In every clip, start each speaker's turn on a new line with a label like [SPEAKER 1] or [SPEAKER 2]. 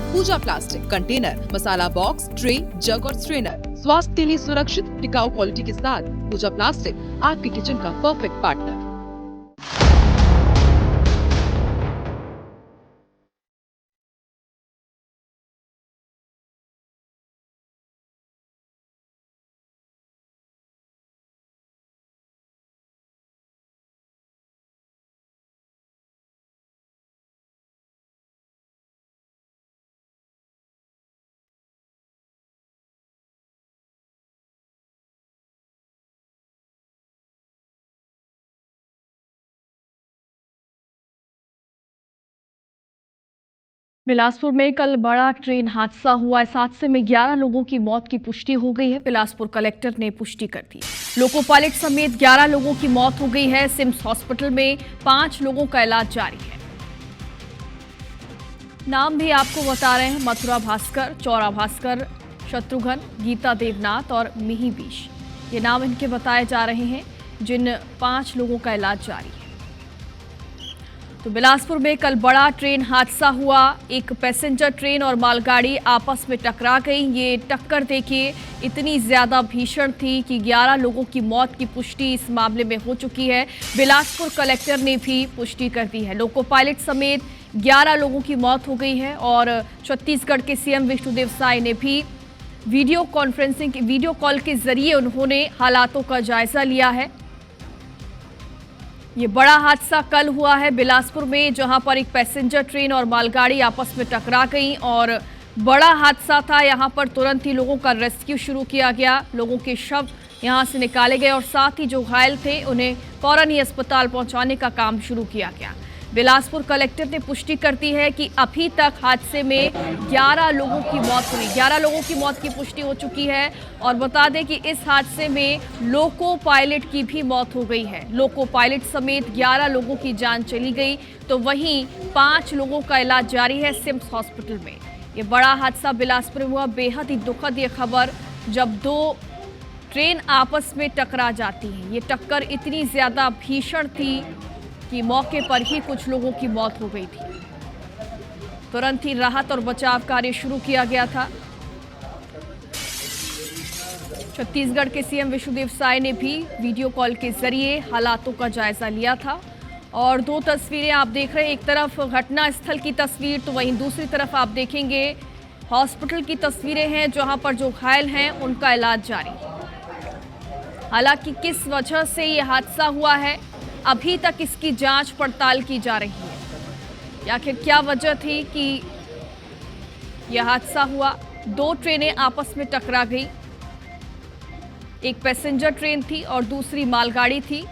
[SPEAKER 1] पूजा plastic, container, मसाला box, tray, जग और strainer. स्वास्थ्य के लिए सुरक्षित टिकाऊ क्वालिटी के साथ पूजा प्लास्टिक आपके किचन का परफेक्ट पार्टनर।
[SPEAKER 2] बिलासपुर में कल बड़ा ट्रेन हादसा हुआ। इस हादसे में 11 लोगों की मौत की पुष्टि हो गई है। बिलासपुर कलेक्टर ने पुष्टि कर दी। लोको पायलट समेत 11 लोगों की मौत हो गई है। सिम्स हॉस्पिटल में 5 लोगों का इलाज जारी है। नाम भी आपको बता रहे हैं, मथुरा भास्कर, चौरा भास्कर, शत्रुघ्न, गीता देवनाथ और मिही बीश, ये नाम इनके बताए जा रहे हैं, जिन 5 लोगों का इलाज जारी है। तो बिलासपुर में कल बड़ा ट्रेन हादसा हुआ। एक पैसेंजर ट्रेन और मालगाड़ी आपस में टकरा गई। ये टक्कर देखिए इतनी ज्यादा भीषण थी कि 11 लोगों की मौत की पुष्टि इस मामले में हो चुकी है। बिलासपुर कलेक्टर ने भी पुष्टि कर दी है। लोको पायलट समेत 11 लोगों की मौत हो गई है और छत्तीसगढ़ के सीएम विष्णुदेव साय ने भी वीडियो कॉल के जरिए उन्होंने हालातों का जायजा लिया है। ये बड़ा हादसा कल हुआ है बिलासपुर में, जहां पर एक पैसेंजर ट्रेन और मालगाड़ी आपस में टकरा गई और बड़ा हादसा था। यहां पर तुरंत ही लोगों का रेस्क्यू शुरू किया गया। लोगों के शव यहां से निकाले गए और साथ ही जो घायल थे उन्हें फौरन ही अस्पताल पहुंचाने का काम शुरू किया गया। बिलासपुर कलेक्टर ने पुष्टि कर दी है कि अभी तक हादसे में 11 लोगों की मौत हुई। 11 लोगों की मौत की पुष्टि हो चुकी है और बता दें कि इस हादसे में लोको पायलट की भी मौत हो गई है। लोको पायलट समेत 11 लोगों की जान चली गई, तो वहीं 5 लोगों का इलाज जारी है सिम्स हॉस्पिटल में। ये बड़ा हादसा बिलासपुर में हुआ। बेहद ही दुखद ये खबर, जब 2 ट्रेन आपस में टकरा जाती हैं। ये टक्कर इतनी ज्यादा भीषण थी कि मौके पर ही कुछ लोगों की मौत हो गई थी। तुरंत ही राहत और बचाव कार्य शुरू किया गया था। छत्तीसगढ़ के सीएम विष्णुदेव साय ने भी वीडियो कॉल के जरिए हालातों का जायजा लिया था और 2 तस्वीरें आप देख रहे हैं। एक तरफ घटना स्थल की तस्वीर, तो वहीं दूसरी तरफ आप देखेंगे हॉस्पिटल की तस्वीरें हैं, जहां पर जो घायल हैं उनका इलाज जारी। हालांकि किस वजह से ये हादसा हुआ है, अभी तक इसकी जांच पड़ताल की जा रही है। आखिर क्या वजह थी कि यह हादसा हुआ। 2 ट्रेनें आपस में टकरा गई। एक पैसेंजर ट्रेन थी और दूसरी मालगाड़ी थी।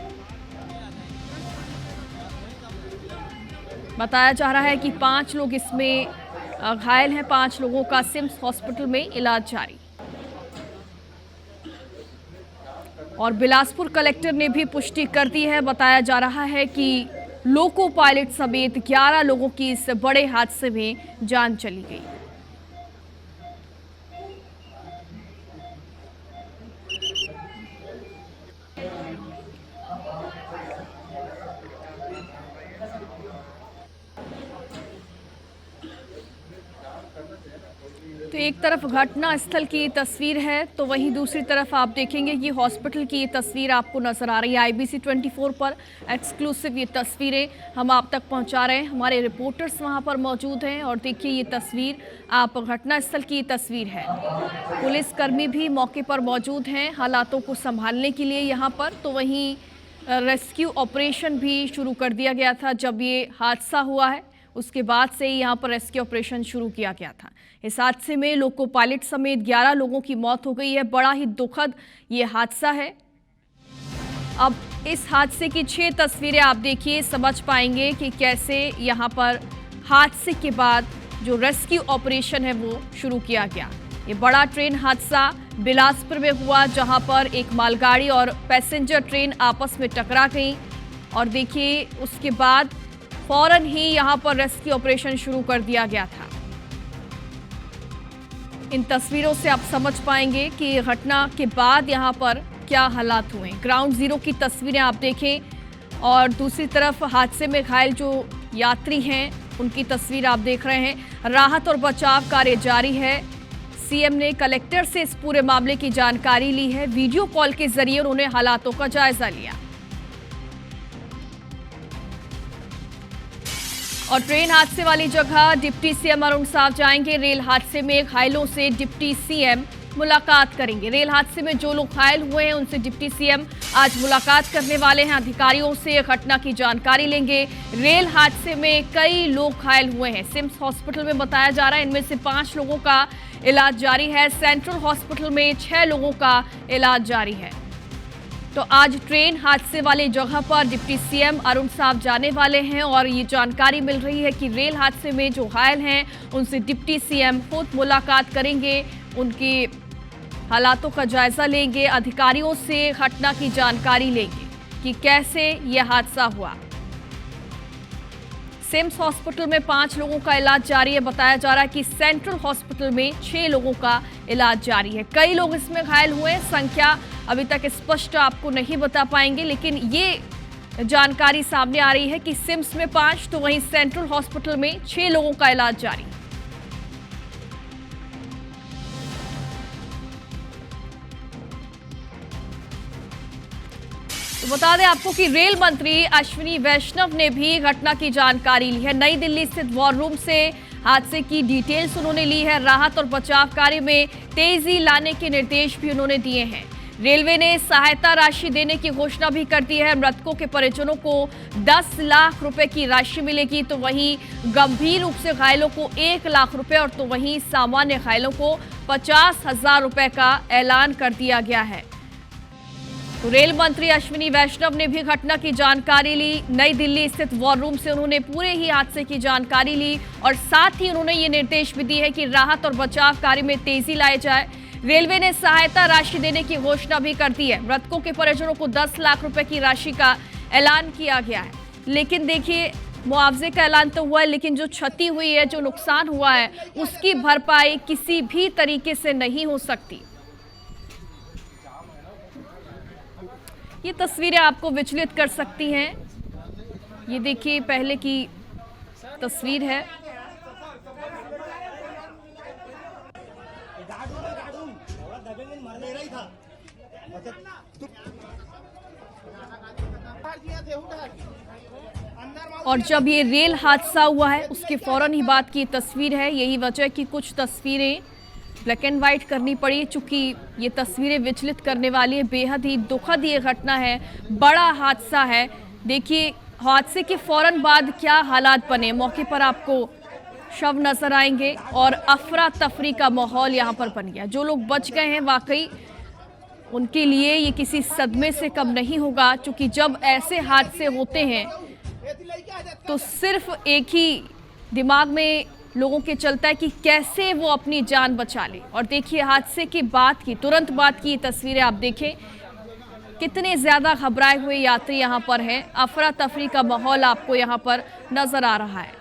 [SPEAKER 2] बताया जा रहा है कि 5 लोग इसमें घायल हैं। 5 लोगों का सिम्स हॉस्पिटल में इलाज जारी। और बिलासपुर कलेक्टर ने भी पुष्टि कर दी है। बताया जा रहा है कि लोको पायलट समेत 11 लोगों की इस बड़े हादसे में जान चली गई। तो एक तरफ घटना स्थल की तस्वीर है, तो वहीं दूसरी तरफ आप देखेंगे कि हॉस्पिटल की ये तस्वीर आपको नजर आ रही है। IBC 24 पर एक्सक्लूसिव ये तस्वीरें हम आप तक पहुंचा रहे हैं। हमारे रिपोर्टर्स वहां पर मौजूद हैं और देखिए ये तस्वीर आप घटना स्थल की तस्वीर है। पुलिसकर्मी भी मौके पर मौजूद हैं हालातों को संभालने के लिए यहाँ पर। तो वहीं रेस्क्यू ऑपरेशन भी शुरू कर दिया गया था। जब ये हादसा हुआ है उसके बाद से ही यहाँ पर रेस्क्यू ऑपरेशन शुरू किया गया था। इस हादसे में लोको पायलट समेत 11 लोगों की मौत हो गई है। बड़ा ही दुखद ये हादसा है। अब इस हादसे की 6 तस्वीरें आप देखिए, समझ पाएंगे कि कैसे यहाँ पर हादसे के बाद जो रेस्क्यू ऑपरेशन है वो शुरू किया गया। ये बड़ा ट्रेन हादसा बिलासपुर में हुआ, जहां पर एक मालगाड़ी और पैसेंजर ट्रेन आपस में टकरा गई और देखिए उसके बाद फौरन ही यहां पर रेस्क्यू ऑपरेशन शुरू कर दिया गया था। इन तस्वीरों से आप समझ पाएंगे कि घटना के बाद यहां पर क्या हालात हुए। ग्राउंड जीरो की तस्वीरें आप देखें और दूसरी तरफ हादसे में घायल जो यात्री हैं उनकी तस्वीर आप देख रहे हैं। राहत और बचाव कार्य जारी है। सीएम ने कलेक्टर से इस पूरे मामले की जानकारी ली है। वीडियो कॉल के जरिए उन्होंने हालातों का जायजा लिया। और ट्रेन हादसे वाली जगह डिप्टी सीएम अरुण साव जाएंगे। रेल हादसे में घायलों से डिप्टी सीएम मुलाकात करेंगे। रेल हादसे में जो लोग घायल हुए हैं उनसे डिप्टी सीएम आज मुलाकात करने वाले हैं। अधिकारियों से घटना की जानकारी लेंगे। रेल हादसे में कई लोग घायल हुए हैं। सिम्स हॉस्पिटल में बताया जा रहा है इनमें से 5 लोगों का इलाज जारी है। सेंट्रल हॉस्पिटल में 6 लोगों का इलाज जारी है। तो आज ट्रेन हादसे वाली जगह पर डिप्टी सीएम अरुण साव जाने वाले हैं और ये जानकारी मिल रही है कि रेल हादसे में जो घायल हैं उनसे डिप्टी सीएम खुद मुलाकात करेंगे, उनके हालातों का जायजा लेंगे, अधिकारियों से घटना की जानकारी लेंगे कि कैसे यह हादसा हुआ। सिम्स हॉस्पिटल में 5 लोगों का इलाज जारी है। बताया जा रहा है कि सेंट्रल हॉस्पिटल में 6 लोगों का इलाज जारी है। कई लोग इसमें घायल हुए हैं, संख्या अभी तक स्पष्ट आपको नहीं बता पाएंगे, लेकिन ये जानकारी सामने आ रही है कि सिम्स में 5 तो वहीं सेंट्रल हॉस्पिटल में 6 लोगों का इलाज जारी है। तो बता दें आपको कि रेल मंत्री अश्विनी वैष्णव ने भी घटना की जानकारी ली है। नई दिल्ली स्थित वॉर रूम से हादसे की डिटेल्स उन्होंने ली है। राहत और बचाव कार्य में तेजी लाने के निर्देश भी उन्होंने दिए हैं। रेलवे ने सहायता राशि देने की घोषणा भी कर दी है। मृतकों के परिजनों को 10 लाख रुपए की राशि मिलेगी, तो वहीं गंभीर रूप से घायलों को 1 लाख रुपए और तो वहीं सामान्य घायलों को 50,000 रुपए का ऐलान कर दिया गया है। तो रेल मंत्री अश्विनी वैष्णव ने भी घटना की जानकारी ली। नई दिल्ली स्थित वॉर रूम से उन्होंने पूरे ही हादसे की जानकारी ली और साथ ही उन्होंने ये निर्देश भी दिए हैं कि राहत और बचाव कार्य में तेजी लाई जाए। रेलवे ने सहायता राशि देने की घोषणा भी कर दी है। मृतकों के परिजनों को 10 लाख रुपए की राशि का ऐलान किया गया है। लेकिन देखिए, मुआवजे का ऐलान तो हुआ है, लेकिन जो क्षति हुई है, जो नुकसान हुआ है, उसकी भरपाई किसी भी तरीके से नहीं हो सकती। ये तस्वीरें आपको विचलित कर सकती हैं। ये देखिए, पहले की तस्वीर है। और जब ये रेल हादसा हुआ है उसके फौरन ही बाद की तस्वीर है। यही वजह है कि कुछ तस्वीरें ब्लैक एंड व्हाइट करनी पड़ी, चूंकि ये तस्वीरें विचलित करने वाली है। बेहद ही दुखद ये घटना है, बड़ा हादसा है। देखिए, हादसे के फौरन बाद क्या हालात बने। मौके पर आपको शव नजर आएंगे और अफरा तफरी का माहौल यहाँ पर बन गया। जो लोग बच गए हैं, वाकई उनके लिए ये किसी सदमे से कम नहीं होगा, क्योंकि जब ऐसे हादसे होते हैं तो सिर्फ एक ही दिमाग में लोगों के चलता है कि कैसे वो अपनी जान बचा ले। और देखिए, हादसे के बाद की, तुरंत बाद की ये तस्वीरें आप देखें, कितने ज्यादा घबराए हुए यात्री यहाँ पर हैं। अफरा तफरी का माहौल आपको यहाँ पर नजर आ रहा है।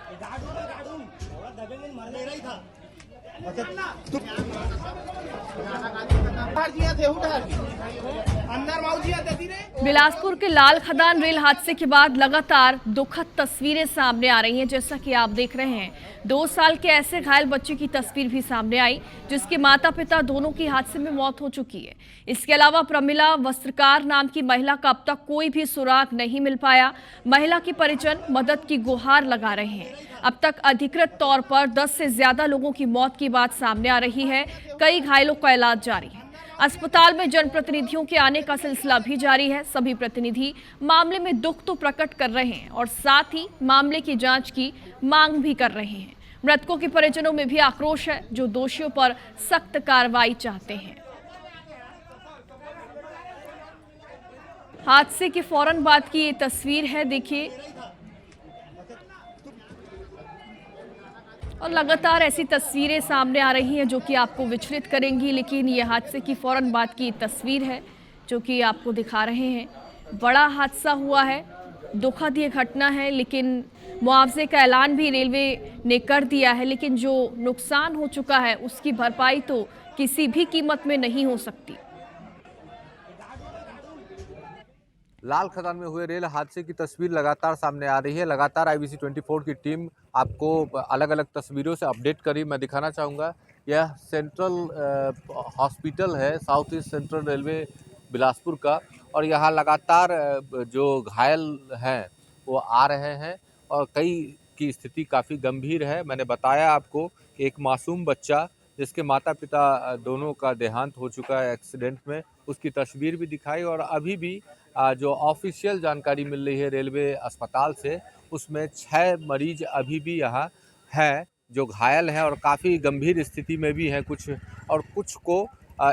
[SPEAKER 2] बिलासपुर के लाल खदान रेल हादसे के बाद लगातार दुखद तस्वीरें सामने आ रही हैं। जैसा कि आप देख रहे हैं, 2 साल के ऐसे घायल बच्चे की तस्वीर भी सामने आई जिसके माता पिता दोनों की हादसे में मौत हो चुकी है। इसके अलावा प्रमिला वस्त्रकार नाम की महिला का अब तक कोई भी सुराग नहीं मिल पाया। महिला के परिजन मदद की गुहार लगा रहे हैं। अब तक अधिकृत तौर पर 10 से ज्यादा लोगों की मौत की बात सामने आ रही है। कई घायलों का इलाज जारी है। अस्पताल में जनप्रतिनिधियों के आने का सिलसिला भी जारी है। सभी प्रतिनिधि मामले में दुख तो प्रकट कर रहे हैं और साथ ही मामले की जांच की मांग भी कर रहे हैं। मृतकों के परिजनों में भी आक्रोश है, जो दोषियों पर सख्त कार्रवाई चाहते हैं। हादसे के फौरन बाद की ये तस्वीर है, देखिए। और लगातार ऐसी तस्वीरें सामने आ रही हैं जो कि आपको विचलित करेंगी, लेकिन ये हादसे की फौरन बाद की तस्वीर है जो कि आपको दिखा रहे हैं। बड़ा हादसा हुआ है, दुखद ये घटना है, लेकिन मुआवजे का ऐलान भी रेलवे ने कर दिया है। लेकिन जो नुकसान हो चुका है उसकी भरपाई तो किसी भी कीमत में नहीं हो सकती।
[SPEAKER 3] लाल खदान में हुए रेल हादसे की तस्वीर लगातार सामने आ रही है। लगातार IBC 24 की टीम आपको अलग अलग तस्वीरों से अपडेट करी मैं दिखाना चाहूँगा। यह सेंट्रल हॉस्पिटल है, south east central railway Bilaspur का, और यहाँ लगातार जो घायल हैं वो आ रहे हैं और कई की स्थिति काफ़ी गंभीर है। मैंने बताया आपको कि एक मासूम बच्चा जिसके माता पिता दोनों का देहांत हो चुका है एक्सीडेंट में, उसकी तस्वीर भी दिखाई, और अभी भी जो ऑफिशियल जानकारी मिल रही है रेलवे अस्पताल से, उसमें 6 मरीज अभी भी यहाँ हैं जो घायल हैं और काफ़ी गंभीर स्थिति में भी हैं कुछ, और कुछ को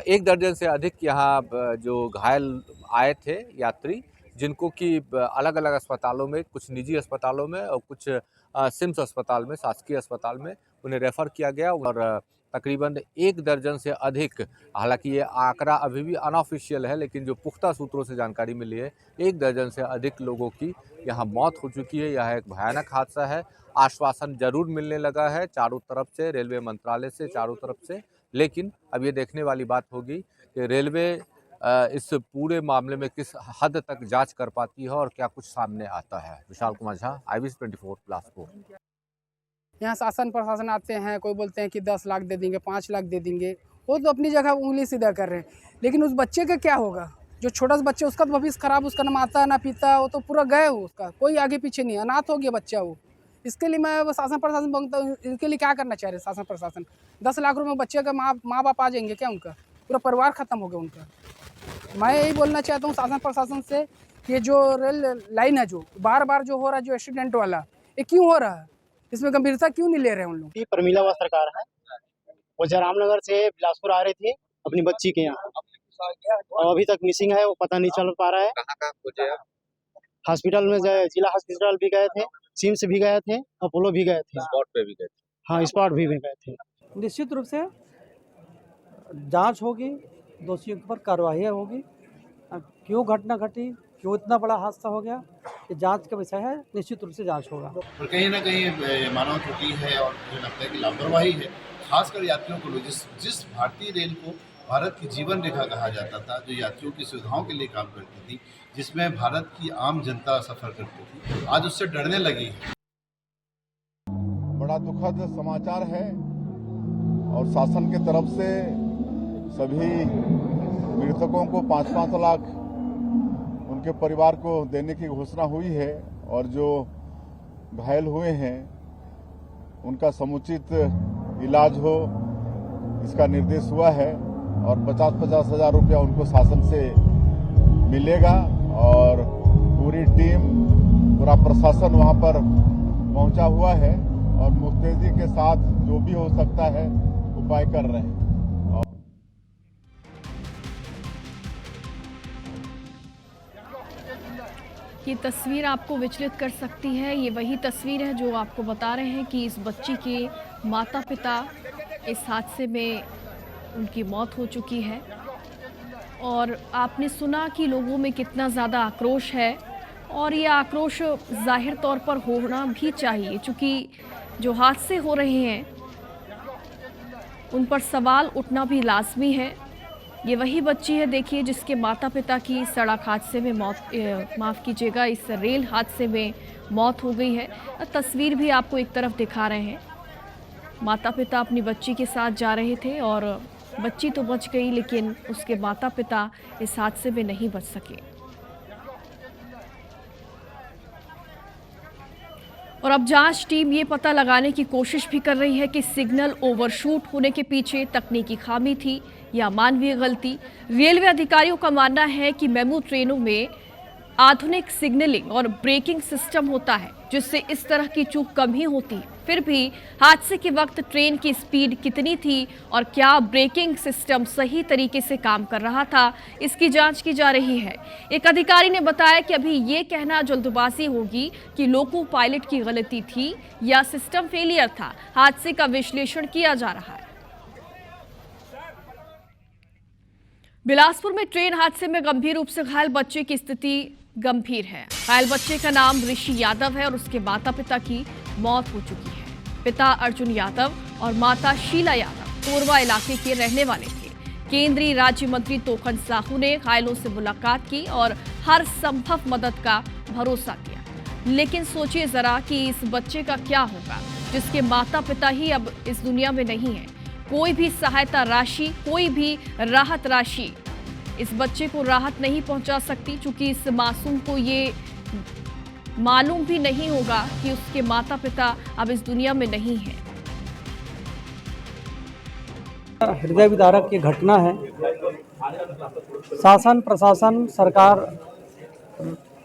[SPEAKER 3] 1 दर्जन से अधिक यहाँ जो घायल आए थे यात्री, जिनको कि अलग अलग अस्पतालों में, कुछ निजी अस्पतालों में और कुछ सिम्स अस्पताल में, शासकीय अस्पताल में उन्हें रेफ़र किया गया। और तकरीबन 1 दर्जन से अधिक, हालांकि ये आंकड़ा अभी भी अनऑफिशियल है, लेकिन जो पुख्ता सूत्रों से जानकारी मिली है 1 दर्जन से अधिक लोगों की यहाँ मौत हो चुकी है। यह एक भयानक हादसा है। आश्वासन जरूर मिलने लगा है चारों तरफ से, रेलवे मंत्रालय से, चारों तरफ से, लेकिन अब ये देखने वाली बात होगी कि रेलवे इस पूरे मामले में किस हद तक जांच कर पाती है और क्या कुछ सामने आता है। विशाल कुमार झा, IBC 24 बिलासपुर।
[SPEAKER 4] यहाँ शासन प्रशासन आते हैं, कोई बोलते हैं कि 10 लाख दे देंगे, 5 लाख दे देंगे, वो तो अपनी जगह उंगली सीधा कर रहे हैं, लेकिन उस बच्चे का क्या होगा? जो छोटा सा बच्चा, उसका तो भविष्य खराब, उसका ना माता ना पिता, वो तो पूरा गए हो, उसका कोई आगे पीछे नहीं, अनाथ हो गया बच्चा वो। इसके लिए मैं शासन प्रशासन मांगता हूँ, इसके लिए क्या करना चाह रहे शासन प्रशासन? 10 लाख रुपये बच्चे का माँ बाप आ जाएंगे क्या? उनका पूरा परिवार खत्म हो गया उनका। मैं यही बोलना चाहता हूँ शासन प्रशासन से कि जो रेल लाइन है, जो बार बार जो हो रहा है, जो एक्सीडेंट वाला, ये क्यों हो रहा है? इसमें गंभीरता क्यों नहीं ले रहे हैं उन लोग?
[SPEAKER 5] परमिला सरकार है, वो जयरामनगर से बिलासपुर आ रही थी अपनी बच्ची के यहाँ, और अभी तक मिसिंग है, वो पता नहीं चल पा रहा है।
[SPEAKER 3] कहाँ खोजे आप?
[SPEAKER 5] हॉस्पिटल में जिला हॉस्पिटल भी गए थे, सिम्स भी गए थे, अपोलो भी गए थे,
[SPEAKER 3] स्पॉट पे भी गए थे।
[SPEAKER 5] हाँ स्पॉट भी गए थे।
[SPEAKER 6] निश्चित रूप से जांच होगी, दोषियों पर कार्रवाई होगी। क्यों घटना घटी, क्यों इतना बड़ा हादसा हो गया, ये जांच का विषय है, निश्चित रूप से जांच होगा।
[SPEAKER 7] और कहीं ना कहीं मानव त्रुटि है और मुझे लगता है कि लापरवाही है, खासकर यात्रियों को। जिस भारतीय रेल को भारत की जीवन रेखा कहा जाता था, जो यात्रियों की सुविधाओं के लिए काम करती थी, जिसमें भारत की आम जनता सफ़र करती थी, आज उससे डरने लगी है।
[SPEAKER 8] बड़ा दुखद समाचार है और शासन की तरफ से सभी मृतकों को 5-5 लाख उनके परिवार को देने की घोषणा हुई है, और जो घायल हुए हैं उनका समुचित इलाज हो, इसका निर्देश हुआ है, और 50-50 हज़ार रुपया उनको शासन से मिलेगा। और पूरी टीम, पूरा प्रशासन वहां पर पहुंचा हुआ है और मुस्तैदी के साथ जो भी हो सकता है उपाय कर रहे हैं।
[SPEAKER 2] ये तस्वीर आपको विचलित कर सकती है। ये वही तस्वीर है जो आपको बता रहे हैं कि इस बच्ची के माता पिता इस हादसे में उनकी मौत हो चुकी है, और आपने सुना कि लोगों में कितना ज़्यादा आक्रोश है, और ये आक्रोश जाहिर तौर पर होना भी चाहिए, क्योंकि जो हादसे हो रहे हैं उन पर सवाल उठना भी लाजमी है। ये वही बच्ची है, देखिए, जिसके माता पिता की सड़क हादसे में माफ़ कीजिएगा, इस रेल हादसे में मौत हो गई है। तस्वीर भी आपको एक तरफ दिखा रहे हैं, माता पिता अपनी बच्ची के साथ जा रहे थे और बच्ची तो बच गई, लेकिन उसके माता पिता इस हादसे में नहीं बच सके। और अब जांच टीम ये पता लगाने की कोशिश भी कर रही है कि सिग्नल ओवरशूट होने के पीछे तकनीकी खामी थी या मानवीय गलती। रेलवे अधिकारियों का मानना है कि मेमू ट्रेनों में आधुनिक सिग्नलिंग और ब्रेकिंग सिस्टम होता है, जिससे इस तरह की चूक कम ही होती है। फिर भी हादसे के वक्त ट्रेन की स्पीड कितनी थी और क्या ब्रेकिंग सिस्टम सही तरीके से काम कर रहा था, इसकी जांच की जा रही है। एक अधिकारी ने बताया कि अभी ये कहना जल्दबाजी होगी कि लोको पायलट की गलती थी या सिस्टम फेलियर था। हादसे का विश्लेषण किया जा रहा है। बिलासपुर में ट्रेन हादसे में गंभीर रूप से घायल बच्चे की स्थिति गंभीर है। घायल बच्चे का नाम ऋषि यादव है और उसके माता पिता की मौत हो चुकी है। पिता अर्जुन यादव और माता शीला यादव कोरबा इलाके के रहने वाले थे। केंद्रीय राज्य मंत्री तोखन साहू ने घायलों से मुलाकात की और हर संभव मदद का भरोसा किया। लेकिन सोचिए जरा कि इस बच्चे का क्या होगा जिसके माता पिता ही अब इस दुनिया में नहीं है। कोई भी सहायता राशि, कोई भी राहत राशि इस बच्चे को राहत नहीं पहुंचा सकती, क्योंकि इस मासूम को ये मालूम भी नहीं होगा कि उसके माता पिता अब इस दुनिया में नहीं है।
[SPEAKER 6] हृदय विदारक ये घटना है। शासन प्रशासन सरकार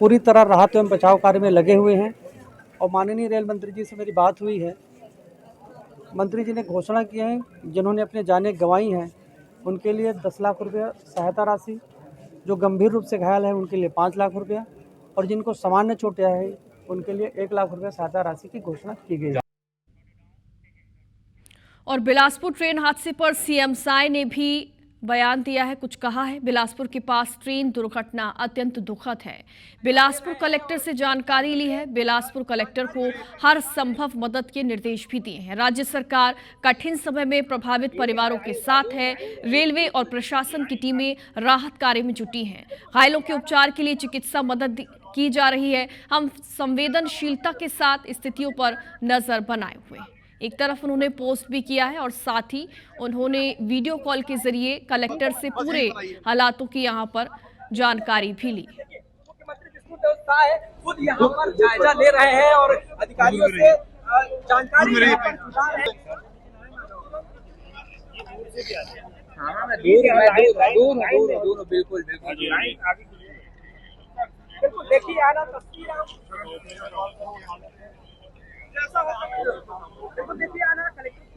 [SPEAKER 6] पूरी तरह राहत एवं बचाव कार्य में लगे हुए हैं और माननीय रेल मंत्री जी से मेरी बात हुई है। मंत्री जी ने घोषणा की है जिन्होंने अपने जानें गंवाई हैं उनके लिए 10 लाख रुपया सहायता राशि, जो गंभीर रूप से घायल है उनके लिए 5 लाख रुपया और जिनको सामान्य चोटें है उनके लिए 1 लाख रुपया सहायता राशि की घोषणा की गई है।
[SPEAKER 2] और बिलासपुर ट्रेन हादसे पर सीएम साय ने भी बयान दिया है, कुछ कहा है। बिलासपुर के पास ट्रेन दुर्घटना अत्यंत दुखद है। बिलासपुर कलेक्टर से जानकारी ली है। बिलासपुर कलेक्टर को हर संभव मदद के निर्देश भी दिए हैं। राज्य सरकार कठिन समय में प्रभावित परिवारों के साथ है। रेलवे और प्रशासन की टीमें राहत कार्य में जुटी हैं। घायलों के उपचार के लिए चिकित्सा मदद की जा रही है। हम संवेदनशीलता के साथ स्थितियों पर नजर बनाए हुए हैं। एक तरफ उन्होंने पोस्ट भी किया है और साथ ही उन्होंने वीडियो कॉल के जरिए कलेक्टर से पूरे हालातों की यहां पर जानकारी भी ली।
[SPEAKER 9] खुद यहाँ पर जायजा ले रहे हैं और अधिकारियों से जानकारी बिल्कुल देखिए आना तस्वीर देखिए आना कलेक्टर।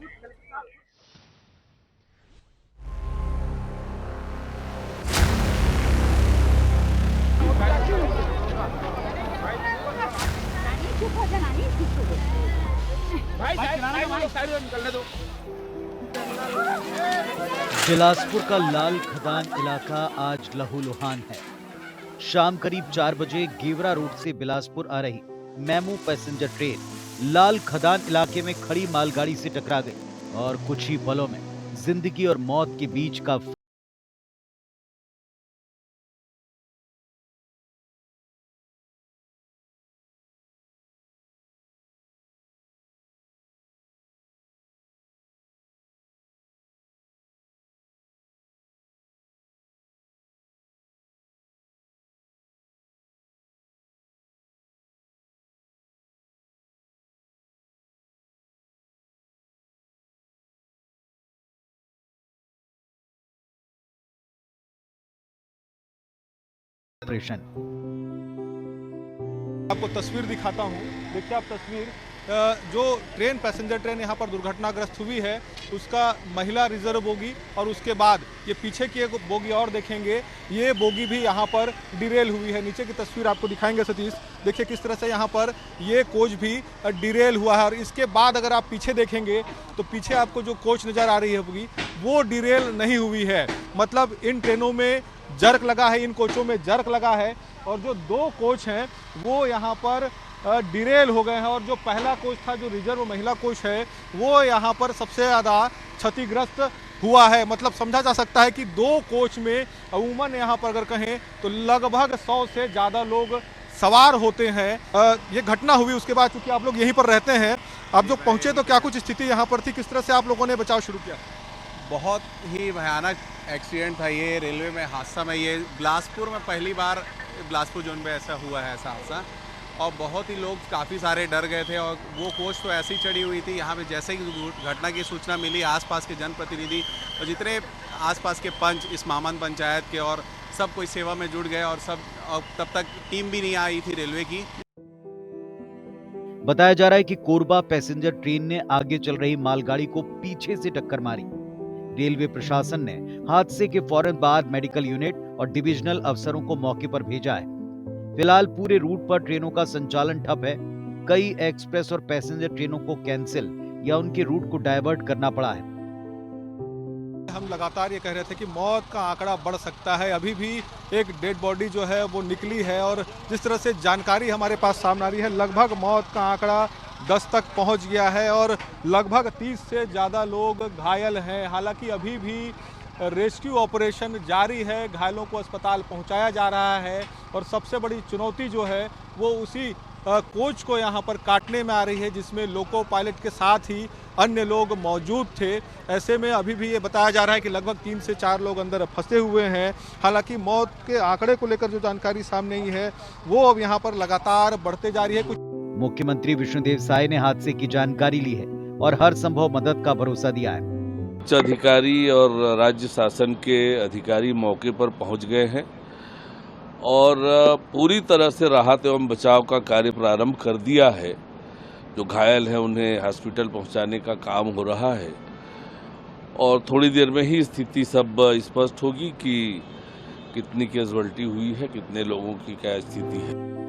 [SPEAKER 10] बिलासपुर का लाल खदान इलाका आज लहूलुहान है। शाम करीब 4 बजे गेवरा रोड से बिलासपुर आ रही मेमू पैसेंजर ट्रेन लाल खदान इलाके में खड़ी मालगाड़ी से टकरा गई और कुछ ही पलों में जिंदगी और मौत के बीच का ऑपरेशन।
[SPEAKER 11] आपको तस्वीर दिखाता हूँ। देखिए आप तस्वीर, जो ट्रेन पैसेंजर ट्रेन यहाँ पर दुर्घटनाग्रस्त हुई है उसका महिला रिजर्व बोगी और उसके बाद ये पीछे की एक बोगी और देखेंगे, ये बोगी भी यहाँ पर डिरेल हुई है। नीचे की तस्वीर आपको दिखाएंगे सतीश, देखिए किस तरह से यहाँ पर ये कोच भी डिरेल हुआ है। और इसके बाद अगर आप पीछे देखेंगे तो पीछे आपको जो कोच नज़र आ रही है बोगी वो डिरेल नहीं हुई है। मतलब इन ट्रेनों में जर्क लगा है, इन कोचों में जर्क लगा है और जो 2 कोच हैं वो यहाँ पर डिरेल हो गए हैं। और जो पहला कोच था, जो रिजर्व महिला कोच है, वो यहाँ पर सबसे ज़्यादा क्षतिग्रस्त हुआ है। मतलब समझा जा सकता है कि 2 कोच में अमूमन यहाँ पर अगर कहें तो लगभग 100 से ज़्यादा लोग सवार होते हैं। ये घटना हुई उसके बाद, चूँकि आप लोग यहीं पर रहते हैं, आप जो पहुँचे तो क्या कुछ स्थिति यहाँ पर थी, किस तरह से आप लोगों ने बचाव शुरू किया?
[SPEAKER 12] बहुत ही भयानक एक्सीडेंट था ये, रेलवे में हादसा में। ये बिलासपुर में पहली बार बिलासपुर जोन में ऐसा हुआ है ऐसा हादसा, और बहुत ही लोग काफ़ी सारे डर गए थे। और वो कोच तो ऐसी चढ़ी हुई थी, यहाँ पे जैसे ही घटना की सूचना मिली आसपास के जनप्रतिनिधि और जितने आसपास के पंच, इस मामन पंचायत के, और सब कोई सेवा में जुट गए और तब तक टीम भी नहीं आई थी रेलवे की।
[SPEAKER 10] बताया जा रहा है कि कोरबा पैसेंजर ट्रेन ने आगे चल रही मालगाड़ी को पीछे से टक्कर मारी। रेलवे प्रशासन ने हादसे के फौरन बाद मेडिकल यूनिट और डिविजनल अफसरों को मौके पर भेजा है। फिलहाल पूरे रूट पर ट्रेनों का संचालन ठप है। कई एक्सप्रेस और पैसेंजर ट्रेनों को कैंसिल या उनके रूट को डायवर्ट करना पड़ा है।
[SPEAKER 11] हम लगातार ये कह रहे थे कि मौत का आंकड़ा बढ़ सकता है। अभी भी एक डेड बॉडी जो है वो निकली है और जिस तरह से जानकारी हमारे पास सामने आ रही है, लगभग मौत का आंकड़ा 10 तक पहुंच गया है और लगभग 30 से ज़्यादा लोग घायल हैं। हालांकि अभी भी रेस्क्यू ऑपरेशन जारी है, घायलों को अस्पताल पहुंचाया जा रहा है और सबसे बड़ी चुनौती जो है वो उसी कोच को यहाँ पर काटने में आ रही है जिसमें लोको पायलट के साथ ही अन्य लोग मौजूद थे। ऐसे में अभी भी ये बताया जा रहा है कि लगभग 3 से 4 लोग अंदर फंसे हुए हैं। हालांकि मौत के आंकड़े को लेकर जो जानकारी सामने आई है वो अब यहाँ पर लगातार बढ़ते जा रही है।
[SPEAKER 10] मुख्यमंत्री विष्णुदेव साय ने हादसे की जानकारी ली है और हर संभव मदद का भरोसा दिया है।
[SPEAKER 13] उच्च अधिकारी और राज्य शासन के अधिकारी मौके पर पहुंच गए हैं और पूरी तरह से राहत एवं बचाव का कार्य प्रारंभ कर दिया है। जो घायल हैं उन्हें हॉस्पिटल पहुंचाने का काम हो रहा है और थोड़ी देर में ही स्थिति सब स्पष्ट होगी कि कितनी कैजुअल्टी हुई है, कितने लोगों की क्या स्थिति है।